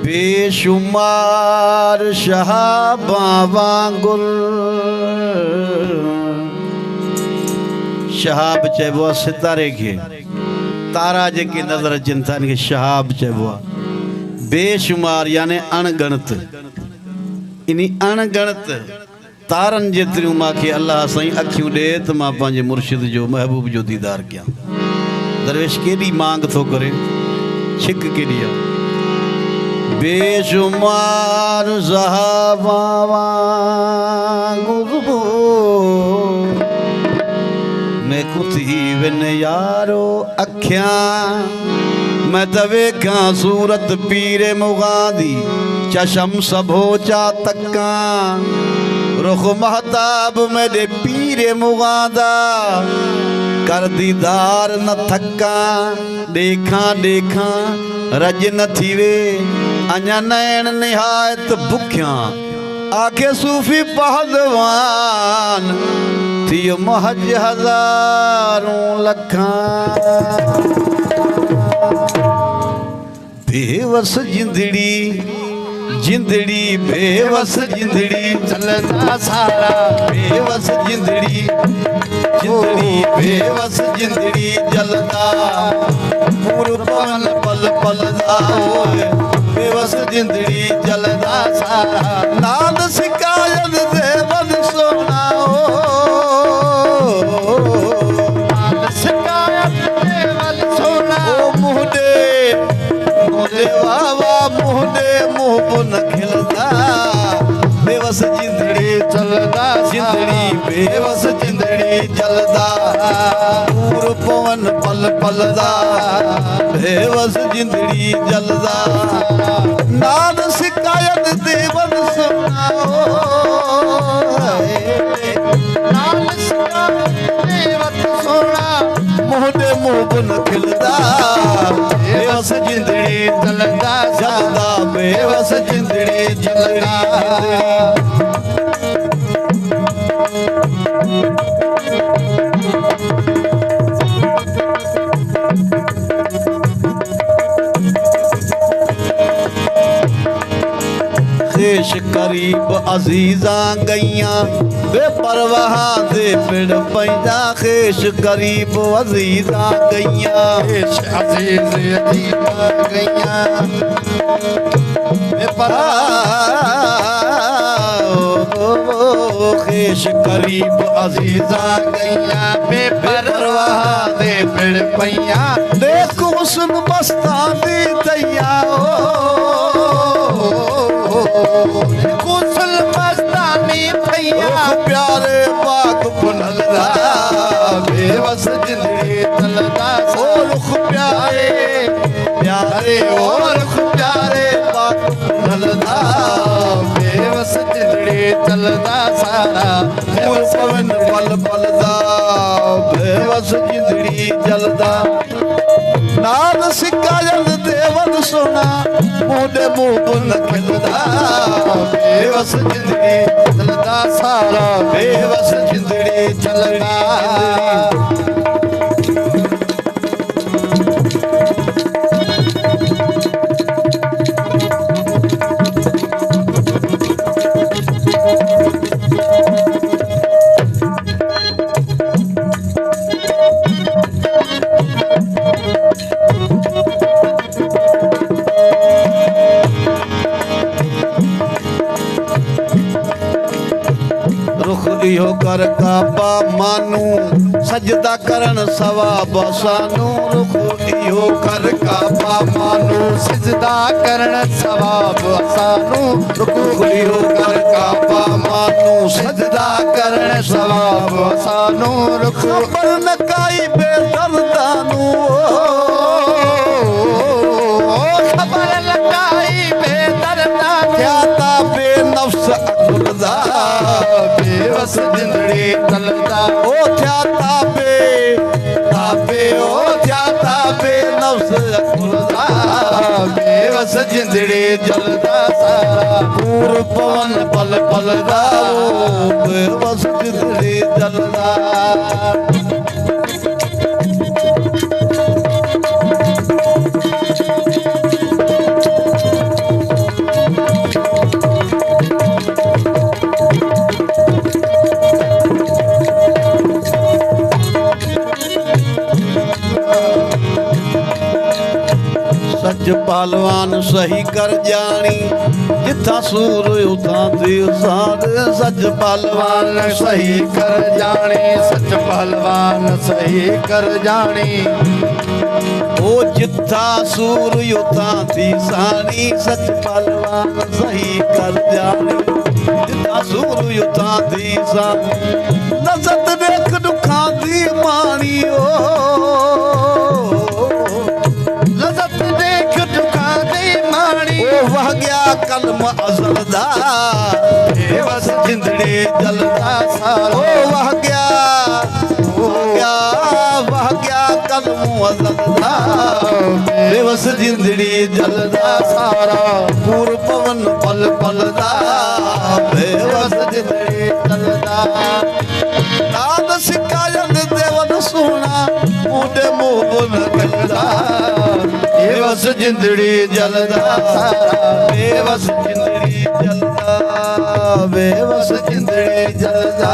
बेशुमार शहाबा वांगुर शहाब चइबो सितारे के तारा जेके नज़र अचनि था इनखे शहाब चइबो आहे। बेशुमार यानी अणगणत इनी अणगणत तारन जेतिरियूं मांखे अल्लाह साईं अखियूं ॾे त मां पंहिंजे मुर्शिद जो महबूब जो दीदार कयां। दरवेश केॾी मांग थो करे, छिक केॾी आहे। बेशुमार सहाबा मैं कुथी विन यारो अखियां मैं त वेखां सूरत पीरे मुगादी चशम सबो चा तक्कां रुख महताब मेरे पीरे मुगादा कर दीदार न थका देखा देखा रज न थीवे अञा नैन निहायत भुखिया आखे सूफी पहलवान थियो महज हजारों लखा बेवस जिंदड़ी जिंदड़ी बेवस जिंदड़ी चलता सारा बेवस जिंदड़ी जिंदड़ी बेवस जिंदड़ी जलदा पूर पवन पल पल दाओ बेवस जिंदड़ी जलदा सारा नाद शिकायत दे बद सोनाओ नाद शिकायत दे बद सोनाओ मुहदे मुझे वावा मुहदे मुँह पुन खिलदा बेवस जिंदड़ी चलदा जिंदड़ी बेवस जिंदड़ी जलदा पूर पवन पल पलदा बेवस जिंदड़ी जलदा नाद शिकायत देवन सुनाओ नाद शिकायत देवन सुना मोहदे मुँह पुन खिलदा बेवस जिंदड़ी जलदा जलदा बेवस जिंदड़ी जलदा खेश करीब अजीजा गैया बेपरवाह दे पिड़ पैदा खेश करीब अजीजा गैया खेश अजीज अजीजा गैया खेश करीब अजीजा गैया बेपरवाह दे पिड़ पैया देखो सुन मस्तानी दैया कुशल मस्तानी भैया प्यारे पाक पुनलदा बेवस जिंदड़ी चलदा ओ रुख प्यारे प्यारे ओ रुख प्यारे पाक पुनलदा बेवस जिंदड़ी चलदा सारा बेवस पवन पल पलदा बेवस जिंदड़ी जलदा नाद शिकायत देवन सोना मोडे मुँह पुन खिलदा बेवस जिंदड़ी चलदा सारा बेवस जिंदड़ी चलदा इहो कर काबा मानू सजदा करन सवाब सानू रुख इहो कर काबा मानू सजदा करन सवाब सानू रुख इहो कर काबा मानू सजदा करन सवाब सानू रुख पर न काई बेदर्दानू खबर लगाई बेदर्दा क्या ताबे नफ्स अकुलदा बेवस जिंदड़ी चलदा ओ क्या ताबे ताबे ओ क्या ताबे नफ्स अकुलदा बेवस जिंदड़ी जलदा सारा पूर पवन पल पलदा बेवस जिंदड़ी जलदा सच पहलवान सही कर जानी जिथा सूर उथा तीसार सच पहलवान सही कर जानी सच पहलवान सही कर जानी ओ जिथा सूर उथा तीसानी सच पहलवान सही कर जानी जिथा सूर उथा तीसानी लज़त देख दुखा दी मानी ओ लज़त देख दुखा दी मानी ओ वह गया कलम अज़ल दा बेवस जिंदड़ी जलदा सारा ओ वह गया कलम अज़ल दा बेवस जिंदड़ी जलदा सारा पूर पवन पल पल दा बेवस जिंदड़ी जलदा नाद सिकायत देवन सोना मुंडे मोहन गलदा बेवस जिंदड़ी जलदा सारा बेवस जिंदड़ी जलदा बेवस जिंदड़ी जलदा